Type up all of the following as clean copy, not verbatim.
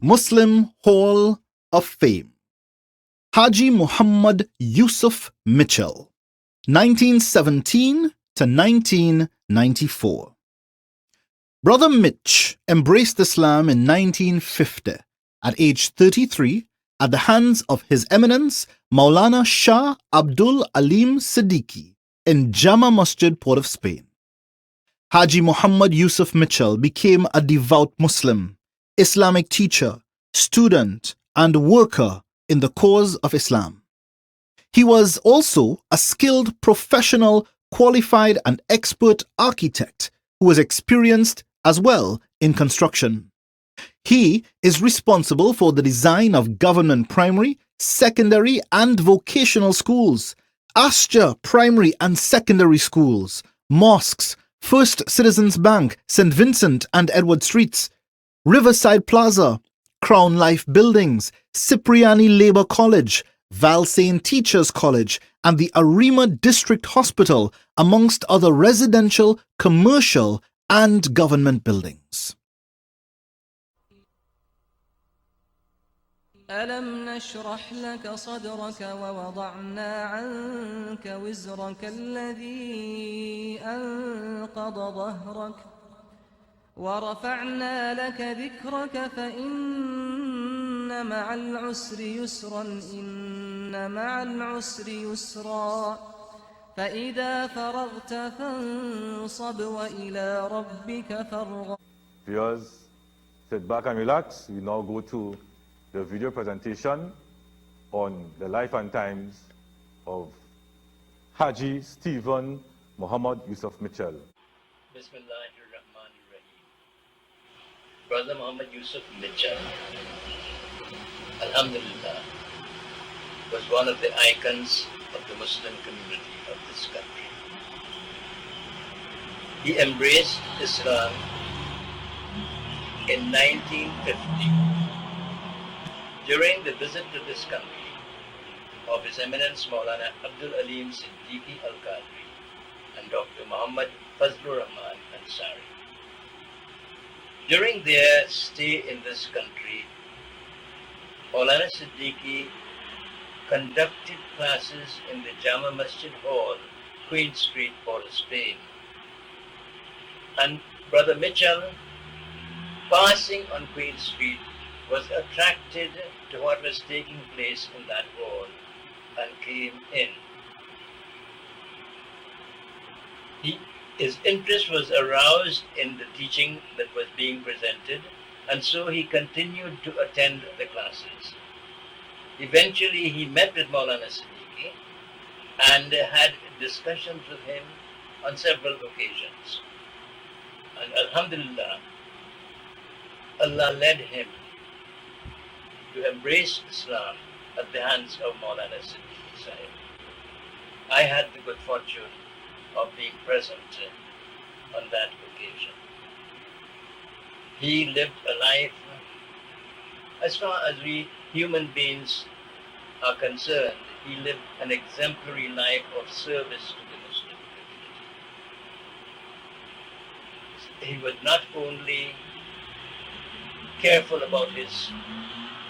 Muslim Hall of Fame. Haji Muhammad Yusuf Mitchell, 1917 to 1994. Brother Mitch embraced Islam in 1950 at age 33 at the hands of His Eminence Maulana Shah Abdul Aleem Siddiqui in Jama Masjid, Port of Spain. Haji Muhammad Yusuf Mitchell became a devout Muslim, Islamic teacher, student, and worker in the cause of Islam. He was also a skilled professional, qualified, and expert architect who was experienced as well in construction. He is responsible for the design of government primary, secondary, and vocational schools, ASJA primary and secondary schools, mosques, First Citizens Bank, St. Vincent and Edward Streets, Riverside Plaza, Crown Life Buildings, Cipriani Labour College, Valsayn Teachers College, and the Arima District Hospital, amongst other residential, commercial, and government buildings. ألم نشرح لك صدرك ووضعنا عنك وزرك الذي أنقض ظهرك ورفعنا لك ذكرك فإن مع العسر يسرا إن مع العسر يسرا فإذا فرغت فانصب وإلى ربك فارغب. Viewers, sit back and relax. We now go to the video presentation on the life and times of Haji Stephen Muhammad Yusuf Mitchell. Bismillahirrahmanirrahim. Brother Muhammad Yusuf Mitchell, Alhamdulillah, was one of the icons of the Muslim community of this country. He embraced Islam in 1950 during the visit to this country of His Eminence Maulana Abdul Aleem Siddiqui Al-Qadri and Dr. Muhammad Fazlur Rahman Ansari. During their stay in this country, Maulana Siddiqui conducted classes in the Jama Masjid Hall, Queen Street, Port of Spain. And Brother Mitchell, passing on Queen Street, was attracted to what was taking place in that hall and came in. His interest was aroused in the teaching that was being presented, and so he continued to attend the classes. Eventually, he met with Maulana Siddiqui and had discussions with him on several occasions. And Alhamdulillah, Allah led him to embrace Islam at the hands of Maulana Siddiqui Sahib. I had the good fortune of being present on that occasion. He lived a life, as far as we human beings are concerned, he lived an exemplary life of service to the Muslim community. He was not only careful about his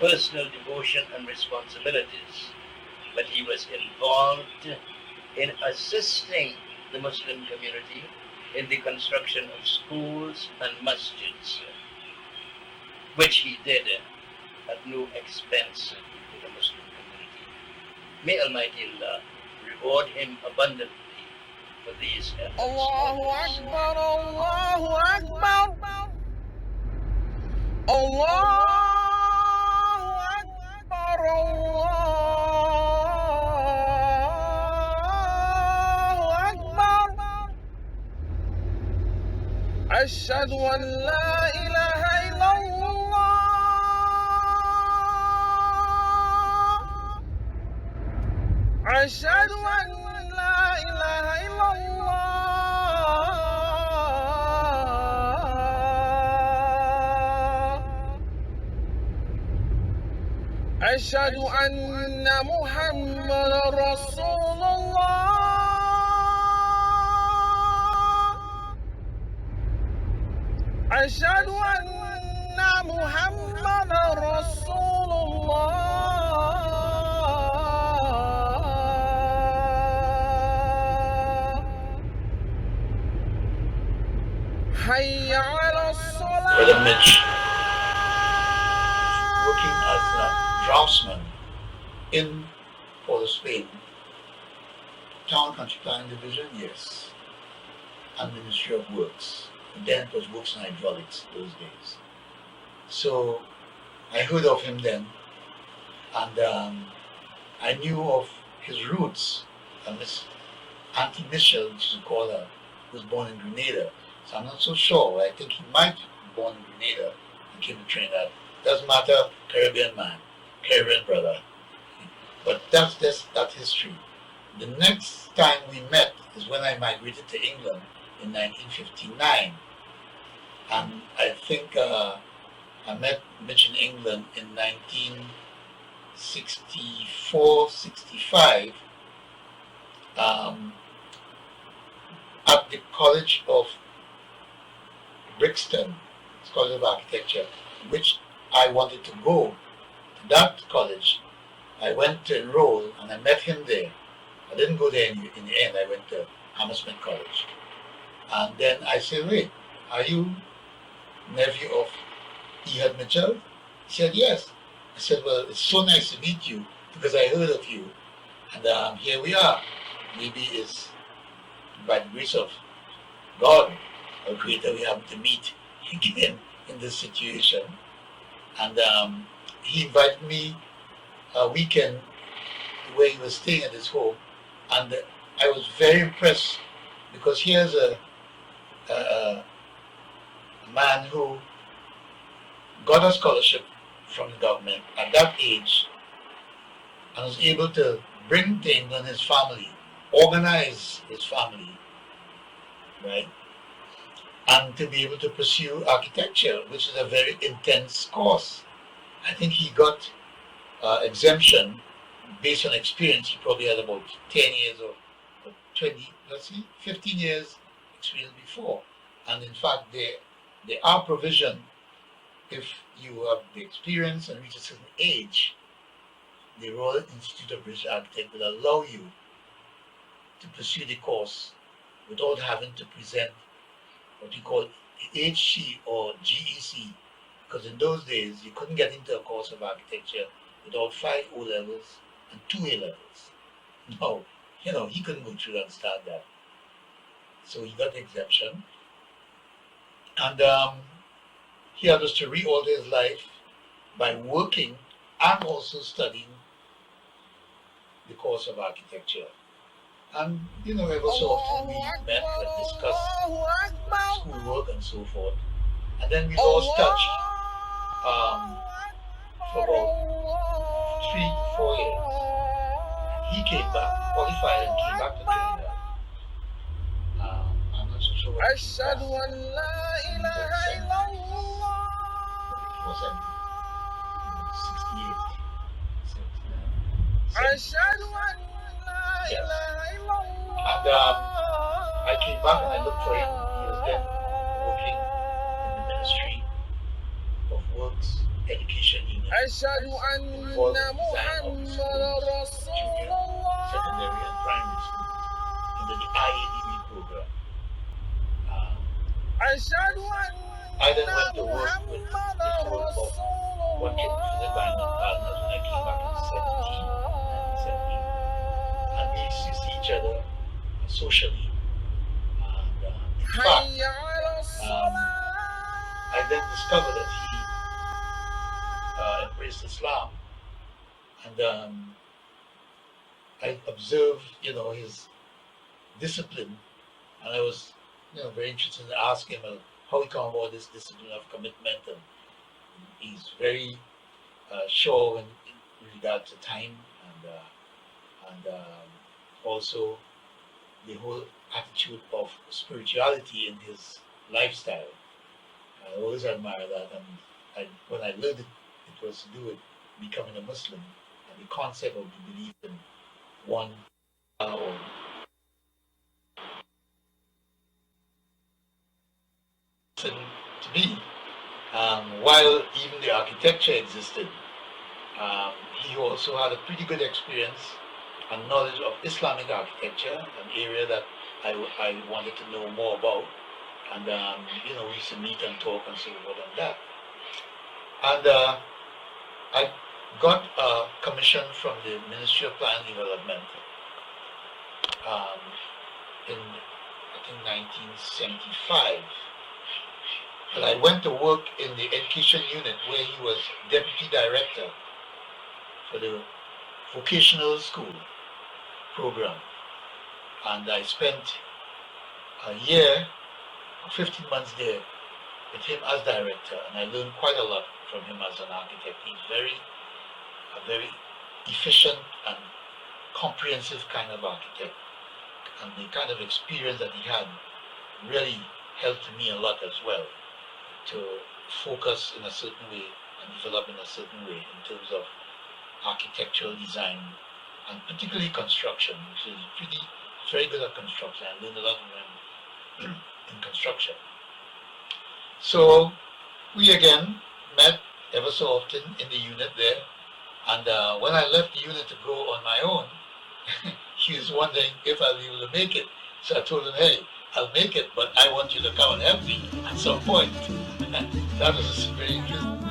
personal devotion and responsibilities, but he was involved in assisting the Muslim community in the construction of schools and masjids, which he did at no expense to the Muslim community. May Almighty Allah reward him abundantly for these efforts. Allahu Akbar, Allahu Akbar, Allahu Akbar, Allahu Akbar. Ashhadu an la ilaha illallah. Ashhadu an la ilaha illallah. أشهد أن محمد رسول الله. أشهد أن محمد Brother Mitch working as a draftsman in Port of Spain, Town Country Planning Division, yes, and Ministry of Works. And then it was Works and Hydraulics those days. So I heard of him then, and I knew of his roots. Miss Auntie Mitchell, which is called her, was born in Grenada. So I'm not so sure. I think he might be born in Grenada and came to Trinidad. Doesn't matter, Caribbean man, Caribbean brother. But that's history. The next time we met is when I migrated to England in 1959. And I think I met Mitch in England in 1964, 65 at the College of Brixton, College of Architecture, which I wanted to go to that college. I went to enroll and I met him there. I didn't go there in the end. I went to Hammersmith College. And then I said, wait, are you nephew of Ehud Mitchell? He said, yes. I said, well, it's so nice to meet you because I heard of you. And here we are. Maybe it's by the grace of God, our Creator, we happen to meet again in this situation. And he invited me a weekend where he was staying at his home. And I was very impressed because here's a man who got a scholarship from the government at that age and was able to bring to England his family, organize his family, right? And to be able to pursue architecture, which is a very intense course. I think he got exemption based on experience. He probably had about 10 years or 20, 15 years experience before. And in fact, there are provision if you have the experience and reach a certain age. The Royal Institute of British Architects will allow you to pursue the course without having to present what you call HC or GEC, because in those days you couldn't get into a course of architecture without 5 O levels and 2 A levels. No, he couldn't go through and start that. So he got the exemption. And he had to reorder his life by working and also studying the course of architecture. And, ever so often we met and discussed schoolwork and so forth. And then we lost touch for about 3 to 4 years. He came back, qualified, and came back to Trinidad. I'm not so sure what he came back. It was 68. 79. Yes. And I came back and I looked for him. He was then working in the Ministry of Works, Education Union. Involved in the design of schools, junior, secondary and primary schools under the IADB program. I then went to work with the total of one kid for the band of partners when I came back in 1917. And we used to see each other socially. And in fact, I then discovered that he embraced Islam. And I observed, his discipline. And I was, very interested to ask him how he come about this discipline of commitment. And he's very sure in regard to time and also the whole attitude of spirituality in his lifestyle. I always admire that, and when I learned it was to do with becoming a Muslim and the concept of the belief in one or to me. While even the architecture existed, he also had a pretty good experience and knowledge of Islamic architecture, an area that I wanted to know more about. And, we used to meet and talk and so forth and that. And I got a commission from the Ministry of Planning and Development in, I think, 1975. And I went to work in the education unit where he was deputy director for the Vocational School program. And I spent a year, 15 months there with him as director, and I learned quite a lot from him as an architect. He's a very efficient and comprehensive kind of architect, and the kind of experience that he had really helped me a lot as well to focus in a certain way and develop in a certain way in terms of architectural design and particularly construction, which is very good at construction. I learned a lot from him in construction. So we again met ever so often in the unit there, and when I left the unit to go on my own, he was wondering if I'll be able to make it. So I told him, hey, I'll make it, but I want you to come and help me at some point. That was very interesting.